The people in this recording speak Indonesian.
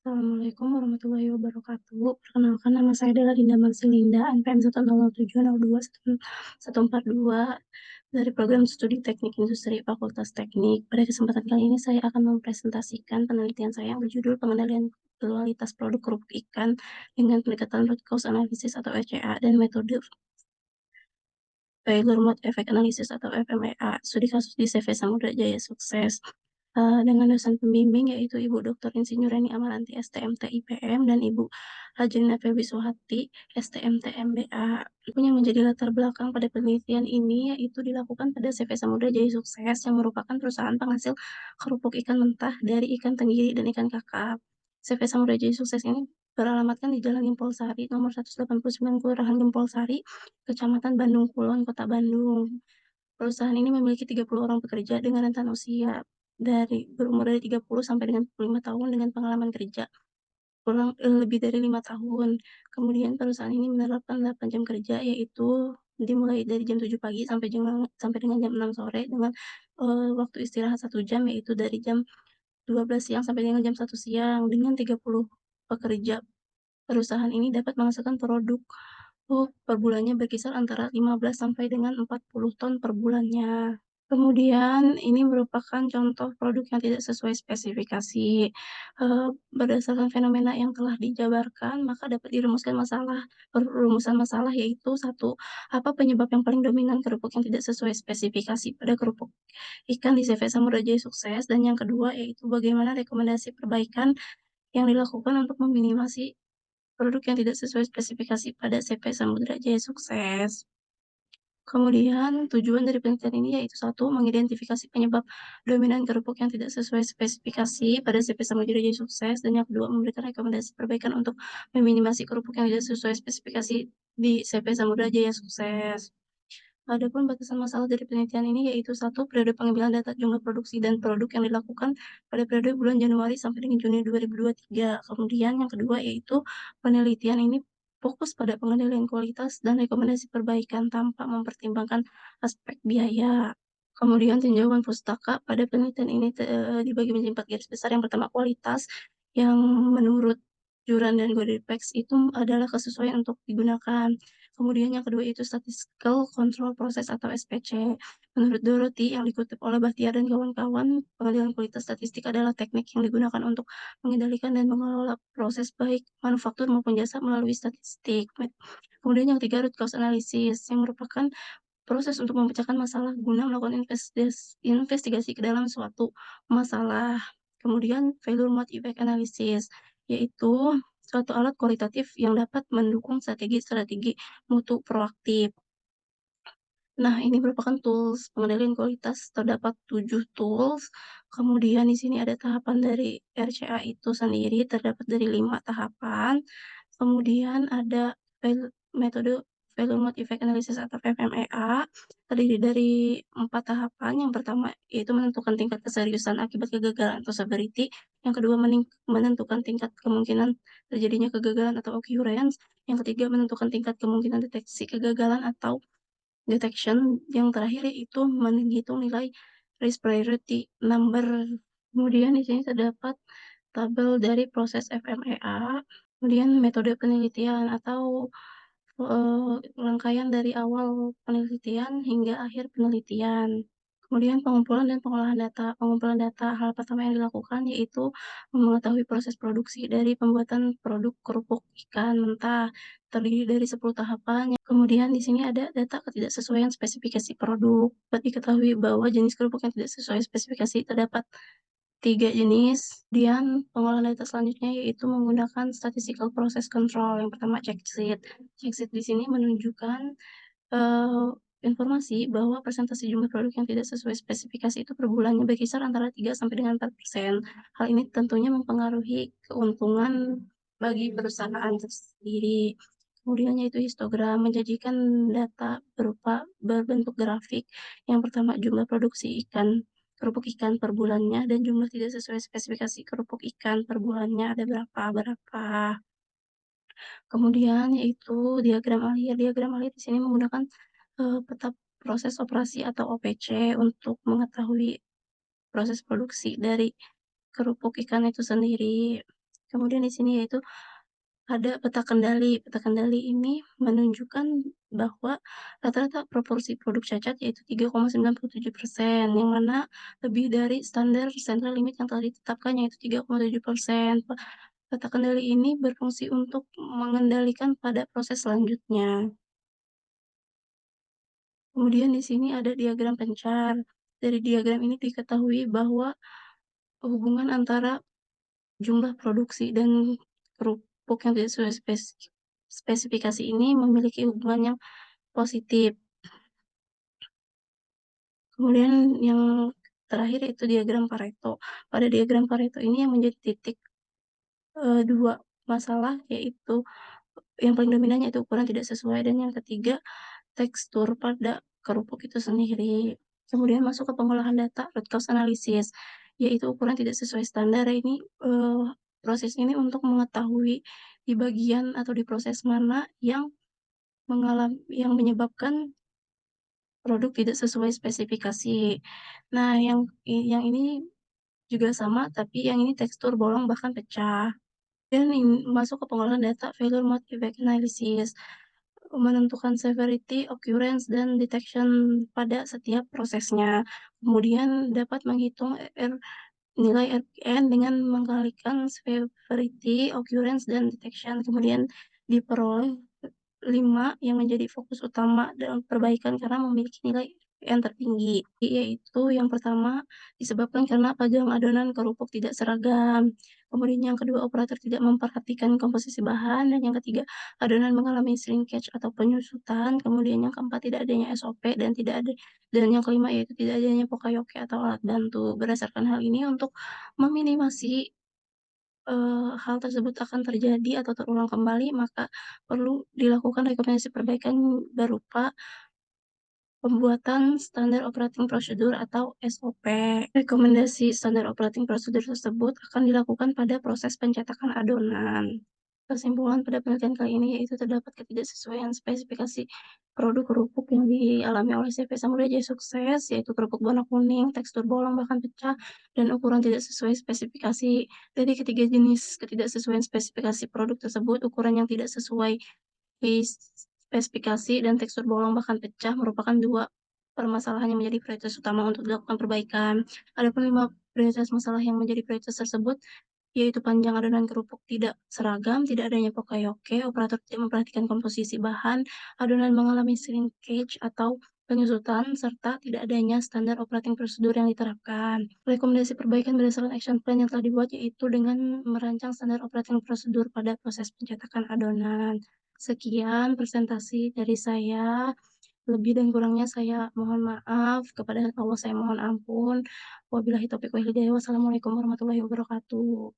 Assalamualaikum warahmatullahi wabarakatuh. Perkenalkan nama saya adalah Dinda Marsilinda, NPM 1007102 dari program studi Teknik Industri Fakultas Teknik. Pada kesempatan kali ini saya akan mempresentasikan penelitian saya yang berjudul Pengendalian Kualitas Produk Kerupuk Ikan dengan pendekatan Root Cause Analysis atau RCA dan metode Failure Mode Effect Analysis atau FMEA. Studi kasus di CV Samudra Jaya sukses. Dengan dosen pembimbing yaitu Ibu Dr. Insinyur Reni Amaranti STMT IPM dan Ibu Hajrina Febi Suhati STMT MBA. Yang menjadi latar belakang pada penelitian ini yaitu dilakukan pada CV Samudra Jaya Sukses yang merupakan perusahaan penghasil kerupuk ikan mentah dari ikan tenggiri dan ikan kakap. CV Samudra Jaya Sukses ini beralamatkan di Jalan Gempol Sari, nomor 189 Kelurahan Gempol Sari, Kecamatan Bandung Kulon, Kota Bandung. Perusahaan ini memiliki 30 orang pekerja dengan rentan usia berumur dari 30 sampai dengan 45 tahun dengan pengalaman kerja lebih dari 5 tahun. Kemudian perusahaan ini menerapkan 8 jam kerja yaitu dimulai dari jam 7 pagi sampai dengan jam 6 sore dengan waktu istirahat 1 jam yaitu dari jam 12 siang sampai dengan jam 1 siang. Dengan 30 pekerja, perusahaan ini dapat menghasilkan produk per bulannya berkisar antara 15 sampai dengan 40 ton per bulannya. Kemudian ini merupakan contoh produk yang tidak sesuai spesifikasi. Berdasarkan fenomena yang telah dijabarkan, maka dapat rumusan masalah yaitu satu, apa penyebab yang paling dominan kerupuk yang tidak sesuai spesifikasi pada kerupuk ikan di CV Samudra Jaya Sukses, dan yang kedua yaitu bagaimana rekomendasi perbaikan yang dilakukan untuk meminimasi produk yang tidak sesuai spesifikasi pada CV Samudra Jaya Sukses. Kemudian tujuan dari penelitian ini yaitu satu, mengidentifikasi penyebab dominan kerupuk yang tidak sesuai spesifikasi pada CV Samudra Jaya Sukses, dan yang kedua memberikan rekomendasi perbaikan untuk meminimasi kerupuk yang tidak sesuai spesifikasi di CV Samudra Jaya Sukses. Adapun batasan masalah dari penelitian ini yaitu satu, periode pengambilan data jumlah produksi dan produk yang dilakukan pada periode bulan Januari sampai dengan Juni 2023. Kemudian yang kedua yaitu penelitian ini fokus pada pengendalian kualitas dan rekomendasi perbaikan tanpa mempertimbangkan aspek biaya. Kemudian tinjauan pustaka pada penelitian ini dibagi menjadi 4 garis besar. Yang pertama kualitas, yang menurut Juran dan Godepex itu adalah kesesuaian untuk digunakan. Kemudian yang kedua itu Statistical Control Process atau SPC. Menurut Dorothy yang dikutip oleh Bahtiar dan kawan-kawan, pengendalian kualitas statistik adalah teknik yang digunakan untuk mengendalikan dan mengelola proses baik manufaktur maupun jasa melalui statistik. Kemudian yang ketiga root cause analysis yang merupakan proses untuk memecahkan masalah guna melakukan investigasi ke dalam suatu masalah. Kemudian failure mode effect analysis yaitu suatu alat kualitatif yang dapat mendukung strategi-strategi mutu proaktif. Nah, ini merupakan tools pengendalian kualitas. Terdapat 7 tools. Kemudian di sini ada tahapan dari RCA itu sendiri, terdapat dari 5 tahapan. Kemudian ada metode Failure Mode Effect Analysis atau FMEA, terdiri dari 4 tahapan. Yang pertama yaitu menentukan tingkat keseriusan akibat kegagalan atau severity. Yang kedua menentukan tingkat kemungkinan terjadinya kegagalan atau occurrence. Yang ketiga menentukan tingkat kemungkinan deteksi kegagalan atau detection. Yang terakhir yaitu menghitung nilai risk priority number. Kemudian di sini terdapat tabel dari proses FMEA, kemudian metode penelitian atau rangkaian dari awal penelitian hingga akhir penelitian. Kemudian pengumpulan dan pengolahan data. Pengumpulan data, hal pertama yang dilakukan yaitu mengetahui proses produksi dari pembuatan produk kerupuk ikan mentah, terdiri dari 10 tahapan. Kemudian di sini ada data ketidaksesuaian spesifikasi produk. Dapat diketahui bahwa jenis kerupuk yang tidak sesuai spesifikasi terdapat 3 jenis. Kemudian pengolahan data selanjutnya yaitu menggunakan statistical process control. Yang pertama check sheet. Check sheet di sini menunjukkan informasi bahwa persentase jumlah produk yang tidak sesuai spesifikasi itu per bulannya berkisar antara 3 sampai dengan 4%. Hal ini tentunya mempengaruhi keuntungan bagi perusahaan tersendiri. Kemudian yaitu histogram, menjanjikan data berupa berbentuk grafik. Yang pertama jumlah produksi kerupuk ikan per bulannya dan jumlah tidak sesuai spesifikasi kerupuk ikan per bulannya ada berapa. Kemudian yaitu diagram alir. Diagram alir di sini menggunakan peta proses operasi atau OPC untuk mengetahui proses produksi dari kerupuk ikan itu sendiri. Kemudian di sini yaitu ada peta kendali. Peta kendali ini menunjukkan bahwa rata-rata proporsi produk cacat yaitu 3,97%, yang mana lebih dari standar central limit yang telah ditetapkan yaitu 3,7%. Peta kendali ini berfungsi untuk mengendalikan pada proses selanjutnya. Kemudian di sini ada diagram pencar. Dari diagram ini diketahui bahwa hubungan antara jumlah produksi dan kerupuk yang tidak sesuai spesifikasi ini memiliki hubungan yang positif. Kemudian yang terakhir itu diagram Pareto. Pada diagram Pareto ini yang menjadi titik 2 masalah yaitu yang paling dominan yaitu ukuran tidak sesuai dan yang ketiga tekstur pada kerupuk itu sendiri. Kemudian masuk ke pengolahan data root cause analysis, yaitu ukuran tidak sesuai standar. Ini proses ini untuk mengetahui di bagian atau di proses mana yang menyebabkan produk tidak sesuai spesifikasi. Nah, yang ini juga sama, tapi yang ini tekstur bolong bahkan pecah. Dan masuk ke pengolahan data failure mode effect analysis, menentukan severity, occurrence, dan detection pada setiap prosesnya. Kemudian dapat menghitung nilai RPN dengan mengkalikan severity, occurrence, dan detection. Kemudian diperoleh 5 yang menjadi fokus utama dalam perbaikan karena memiliki nilai RPN tertinggi. Yaitu yang pertama disebabkan karena pagang adonan kerupuk tidak seragam. Kemudian yang kedua operator tidak memperhatikan komposisi bahan dan yang ketiga adonan mengalami shrinkage atau penyusutan. Kemudian yang keempat tidak adanya SOP dan yang kelima yaitu tidak adanya Pokayoke atau alat bantu. Berdasarkan hal ini untuk meminimasi hal tersebut akan terjadi atau terulang kembali, maka perlu dilakukan rekomendasi perbaikan berupa pembuatan standar operating procedure atau SOP. Rekomendasi standar operating procedure tersebut akan dilakukan pada proses pencetakan adonan. Kesimpulan pada penelitian kali ini yaitu terdapat ketidaksesuaian spesifikasi produk kerupuk yang dialami oleh CV Samudra Jaya Sukses, yaitu kerupuk warna kuning, tekstur bolong bahkan pecah, dan ukuran tidak sesuai spesifikasi. Dari ketiga jenis ketidaksesuaian spesifikasi produk tersebut, ukuran yang tidak sesuai spesifikasi dan tekstur bolong bahkan pecah merupakan dua permasalahan yang menjadi prioritas utama untuk dilakukan perbaikan. Adapun 5 prioritas masalah yang menjadi prioritas tersebut yaitu panjang adonan kerupuk tidak seragam, tidak adanya pokayoke, operator tidak memperhatikan komposisi bahan, adonan mengalami shrinkage atau penyusutan, serta tidak adanya standar operating prosedur yang diterapkan. Rekomendasi perbaikan berdasarkan action plan yang telah dibuat yaitu dengan merancang standar operating prosedur pada proses pencetakan adonan. Sekian presentasi dari saya. Lebih dan kurangnya saya mohon maaf. Kepada Allah saya mohon ampun. Wabillahi taufiq wal hidayah. Wassalamualaikum warahmatullahi wabarakatuh.